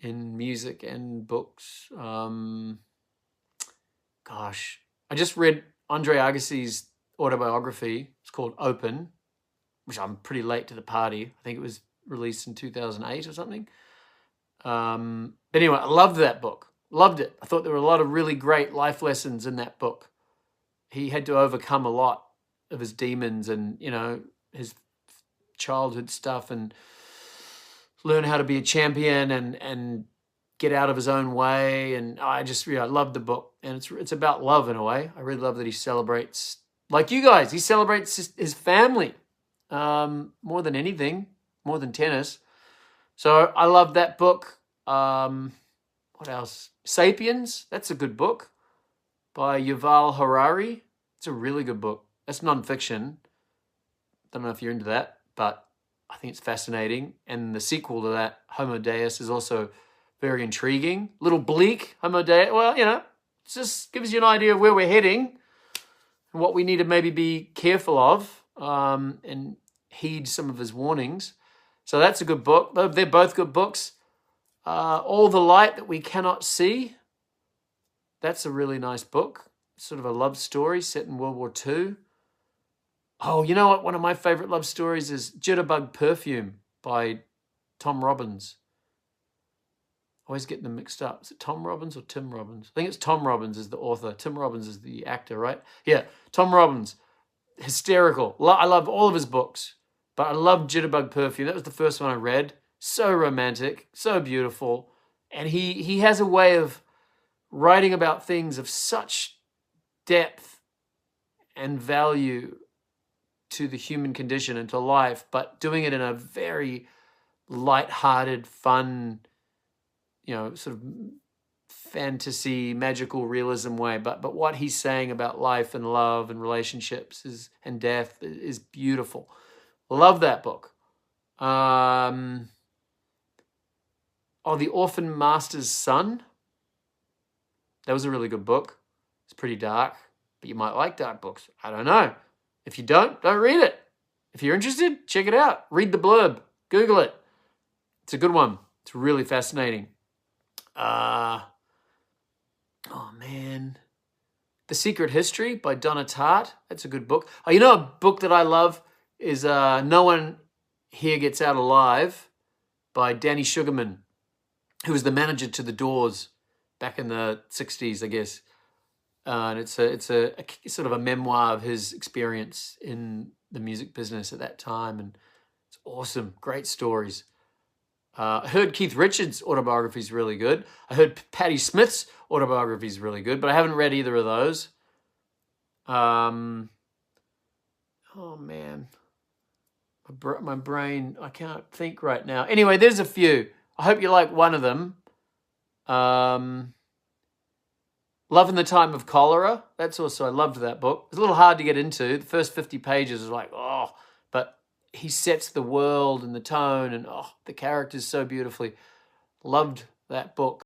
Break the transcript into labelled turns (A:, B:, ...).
A: in music and books. Gosh, I just read Andre Agassi's autobiography. It's called Open, which I'm pretty late to the party. I think it was released in 2008 or something. But anyway, I loved that book. Loved it. I thought there were a lot of really great life lessons in that book. He had to overcome a lot of his demons and, his childhood stuff and learn how to be a champion and get out of his own way. And I loved the book. And it's about love in a way. I really love that he celebrates, like you guys, he celebrates his family more than anything, more than tennis. So I love that book. What else? Sapiens, that's a good book by Yuval Harari. It's a really good book. That's nonfiction. Don't know if you're into that, but I think it's fascinating. And the sequel to that, Homo Deus, is also very intriguing. A little bleak, Homo Deus. Well, it just gives you an idea of where we're heading and what we need to maybe be careful of and heed some of his warnings. So that's a good book. They're both good books. All the Light That We Cannot See. That's a really nice book. Sort of a love story set in World War II. Oh, you know what? One of my favorite love stories is Jitterbug Perfume by Tom Robbins. Always getting them mixed up. Is it Tom Robbins or Tim Robbins? I think it's Tom Robbins is the author. Tim Robbins is the actor, right? Yeah, Tom Robbins. Hysterical. I love all of his books, but I love Jitterbug Perfume. That was the first one I read. So romantic, so beautiful. And he has a way of writing about things of such depth and value to the human condition and to life, but doing it in a very light-hearted, fun, sort of fantasy, magical realism way. But what he's saying about life and love and relationships and death is beautiful. Love that book. The Orphan Master's Son. That was a really good book. It's pretty dark, but you might like dark books. I don't know. If you don't read it. If you're interested, check it out. Read the blurb. Google it. It's a good one. It's really fascinating. The Secret History by Donna Tartt. That's a good book. Oh, a book that I love is No One Here Gets Out Alive by Danny Sugarman, who was the manager to The Doors back in the 60s, I guess. And it's a sort of a memoir of his experience in the music business at that time. And it's awesome. Great stories. I heard Keith Richards' autobiography is really good. I heard Patti Smith's autobiography is really good, but I haven't read either of those. Oh, man. My brain, I can't think right now. Anyway, there's a few. I hope you like one of them. Love in the Time of Cholera. I loved that book. It's a little hard to get into. The first 50 pages is like, but he sets the world and the tone and the characters so beautifully. Loved that book.